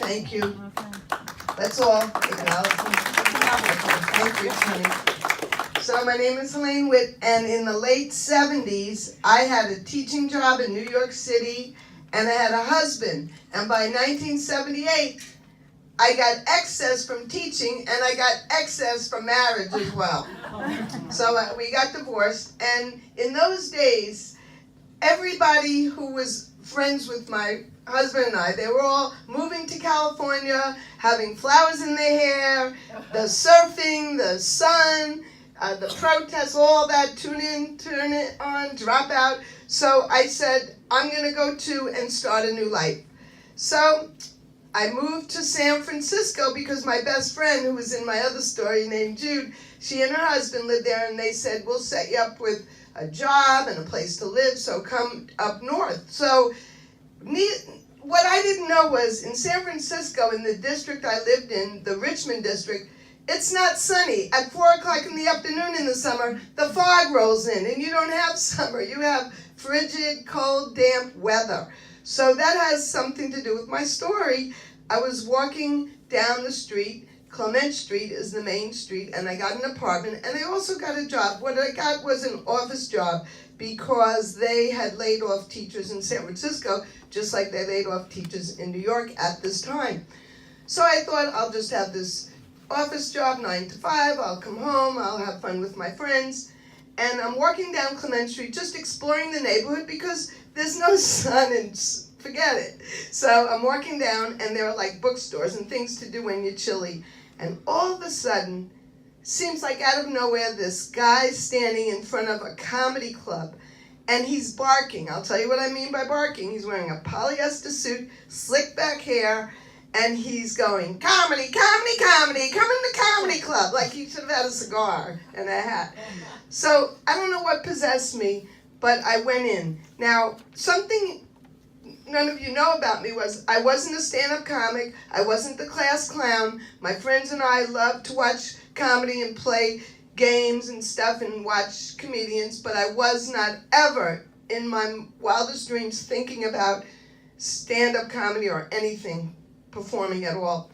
Thank you. Okay. That's all. Thank you, Tony. So my name is Helene Witt, and in the late 70s, I had a teaching job in New York City, and I had a husband. And by 1978, I got excess from teaching, and I got excess from marriage as well. So we got divorced, and in those days, everybody who was friends with my husband and I, they were all moving to California, having flowers in their hair, the surfing, the sun, the protests, all that, tune in, turn it on, drop out. So I said, I'm gonna go too and start a new life. So I moved to San Francisco because my best friend, who was in my other story named Jude, she and her husband lived there, and they said, we'll set you up with a job and a place to live, so come up north. So what I didn't know was in San Francisco, in the district I lived in, the Richmond district, it's not sunny. At 4 o'clock in the afternoon in the summer, the fog rolls in, and you don't have summer. You have frigid, cold, damp weather. So that has something to do with my story. I was walking down the street. Clement Street is the main street, and I got an apartment, and I also got a job. What I got was an office job because they had laid off teachers in San Francisco, just like they laid off teachers in New York at this time. So I thought, I'll just have this office job, 9 to 5, I'll come home, I'll have fun with my friends. And I'm walking down Clement Street, just exploring the neighborhood because there's no sun and forget it. So I'm walking down, and there are like bookstores and things to do when you're chilly. And all of a sudden, seems like out of nowhere, this guy's standing in front of a comedy club, and he's barking. I'll tell you what I mean by barking. He's wearing a polyester suit, slick back hair, and he's going, comedy, comedy, comedy, come in the comedy club. Like he should have had a cigar and a hat. So I don't know what possessed me, but I went in. Now, something none of you know about me was I wasn't a stand-up comic. I wasn't the class clown. My friends and I loved to watch comedy and play games and stuff and watch comedians, but I was not ever in my wildest dreams thinking about stand-up comedy or anything, performing at all.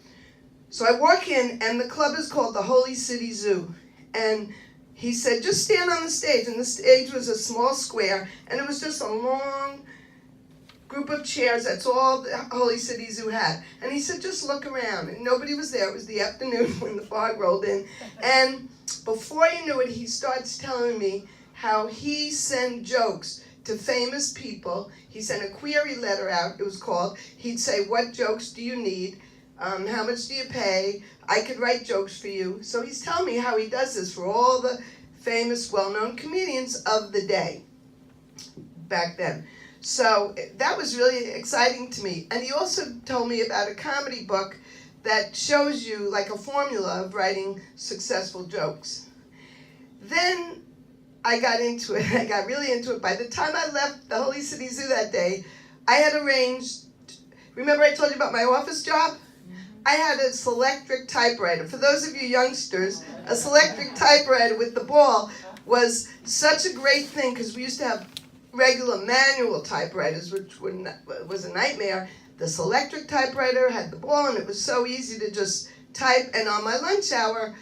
So I walk in, and the club is called the Holy City Zoo, and he said, just stand on the stage, and the stage was a small square, and it was just a long group of chairs. That's all the Holy City Zoo had. And he said, just look around. And nobody was there. It was the afternoon when the fog rolled in. And before you knew it, he starts telling me how he sent jokes to famous people. He sent a query letter out, it was called. He'd say, what jokes do you need? How much do you pay? I could write jokes for you. So he's telling me how he does this for all the famous, well-known comedians of the day back then. So that was really exciting to me. And he also told me about a comedy book that shows you like a formula of writing successful jokes. Then I got into it. I got really into it. By the time I left the Holy City Zoo that day, I had arranged, remember I told you about my office job? I had a Selectric typewriter. For those of you youngsters, a Selectric typewriter with the ball was such a great thing because we used to have regular manual typewriters, which was a nightmare. The Selectric typewriter had the ball, and it was so easy to just type. And on my lunch hour,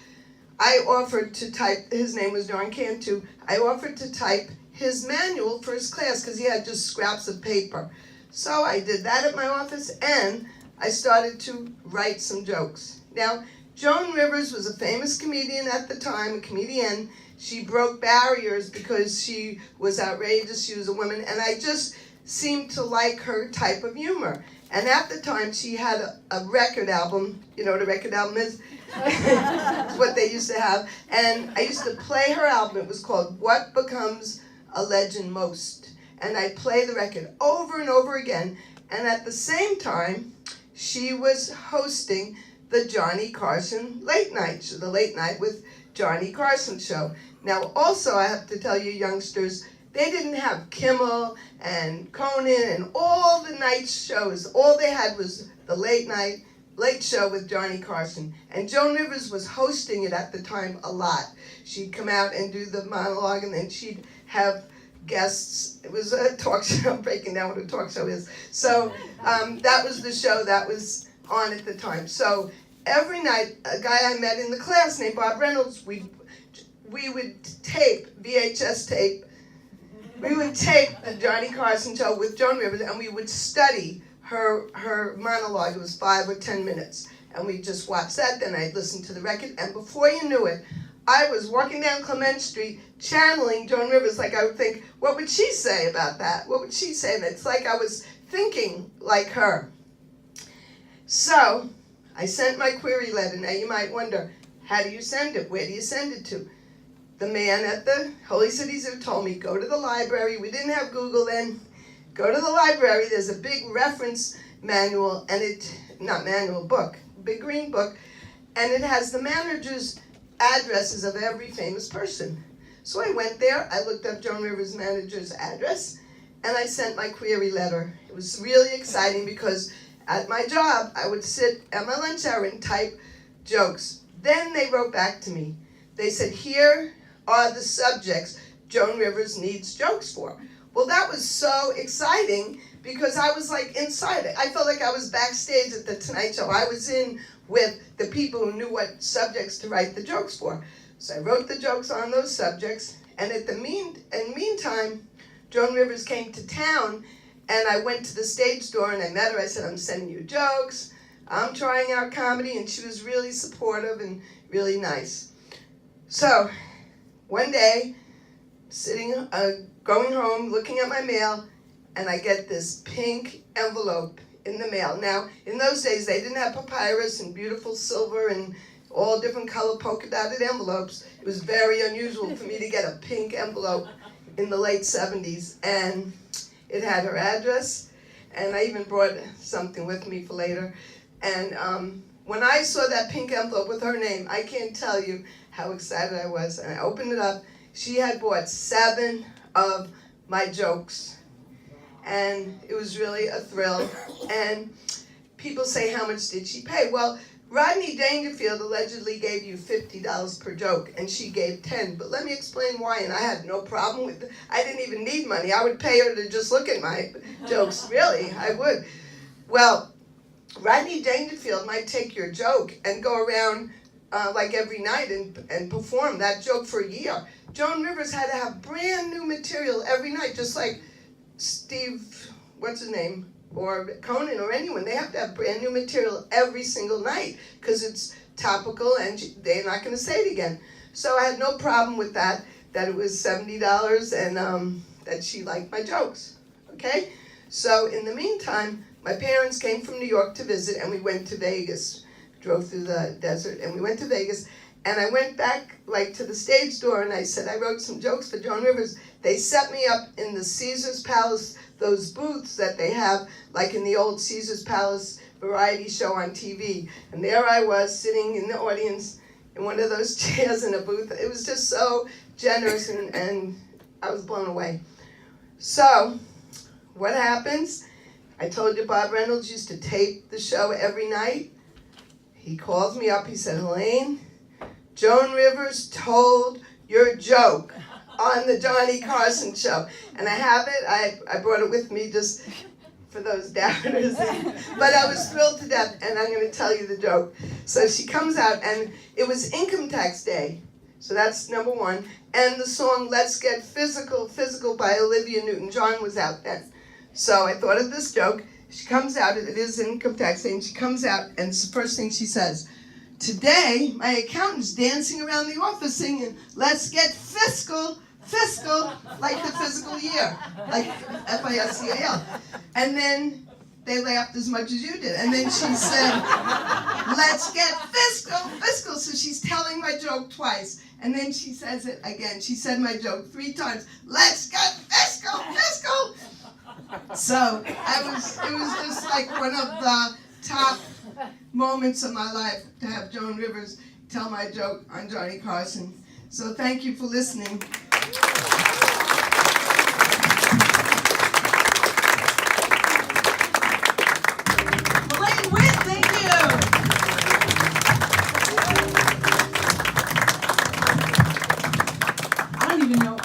I offered to type, his name was John Cantu, I offered to type his manual for his class because he had just scraps of paper. So I did that at my office, and I started to write some jokes. Now, Joan Rivers was a famous comedian at the time, a comedian. She broke barriers because she was outrageous, she was a woman, and I just seemed to like her type of humor. And at the time, she had a record album. You know what a record album is? It's what they used to have. And I used to play her album. It was called What Becomes a Legend Most. And I'd play the record over and over again. And at the same time, she was hosting the Johnny Carson late night show, the Late Night with Johnny Carson show. Now, also, I have to tell you, youngsters, they didn't have Kimmel and Conan and all the night shows. All they had was the late show with Johnny Carson. And Joan Rivers was hosting it at the time a lot. She'd come out and do the monologue, and then she'd have guests. It was a talk show. I'm breaking down what a talk show is. So that was the show. That was on at the time. So every night, a guy I met in the class named Bob Reynolds, we would tape, VHS tape, we would tape the Johnny Carson show with Joan Rivers, and we would study her monologue. It was 5 or 10 minutes. And we'd just watch that, then I'd listen to the record, and before you knew it, I was walking down Clement Street channeling Joan Rivers. Like I would think, what would she say about that? What would she say? And it's like I was thinking like her. So I sent my query letter. Now you might wonder, how do you send it? Where do you send it to? The man at the Holy City Zoo told me, go to the library. We didn't have Google then. Go to the library. There's a big reference manual, and book, big green book, and it has the manager's addresses of every famous person. So I went there, I looked up Joan Rivers' manager's address, and I sent my query letter. It was really exciting because at my job, I would sit at my lunch hour and type jokes. Then they wrote back to me. They said, here are the subjects Joan Rivers needs jokes for. Well, that was so exciting because I was like inside it. I felt like I was backstage at the Tonight Show. I was in with the people who knew what subjects to write the jokes for. So I wrote the jokes on those subjects, and in the meantime, Joan Rivers came to town, and I went to the stage door and I met her. I said, I'm sending you jokes. I'm trying out comedy, and she was really supportive and really nice. So one day, going home, looking at my mail, and I get this pink envelope in the mail. Now, in those days, they didn't have papyrus and beautiful silver and all different color polka dotted envelopes. It was very unusual for me to get a pink envelope in the late 70s. And it had her address, and I even brought something with me for later. And when I saw that pink envelope with her name, I can't tell you how excited I was. And I opened it up. She had bought 7 of my jokes. And it was really a thrill. And people say, how much did she pay? Well, Rodney Dangerfield allegedly gave you $50 per joke, and she gave 10. But let me explain why, and I had no problem with it. I didn't even need money. I would pay her to just look at my jokes. Really, I would. Well, Rodney Dangerfield might take your joke and go around like every night and perform that joke for a year. Joan Rivers had to have brand new material every night, just like Steve, what's his name, or Conan or anyone. They have to have brand new material every single night because it's topical and they're not going to say it again. So I had no problem with that it was $70 and that she liked my jokes, okay? So in the meantime, my parents came from New York to visit, and we went to Vegas, drove through the desert, and we went to Vegas. And I went back like to the stage door and I said, I wrote some jokes for Joan Rivers. They set me up in the Caesar's Palace, those booths that they have like in the old Caesar's Palace variety show on TV. And there I was sitting in the audience in one of those chairs in a booth. It was just so generous and I was blown away. So what happens? I told you Bob Reynolds used to tape the show every night. He calls me up, he said, Helene, Joan Rivers told your joke on the Johnny Carson show. And I have it. I brought it with me just for those doubters. But I was thrilled to death, and I'm going to tell you the joke. So she comes out, and it was Income Tax Day. So that's number 1. And the song Let's Get Physical, Physical by Olivia Newton-John was out then. So I thought of this joke. She comes out, it is Income Tax Day, and she comes out, and it's the first thing she says. Today, my accountant's dancing around the office singing, let's get fiscal, fiscal, like the physical year, like F-I-S-C-A-L. And then they laughed as much as you did. And then she said, let's get fiscal, fiscal. So she's telling my joke twice. And then she says it again. She said my joke 3 times. Let's get fiscal, fiscal. So it was just like one of the top moments of my life to have Joan Rivers tell my joke on Johnny Carson. So thank you for listening. Elaine Witt, thank you. I don't even know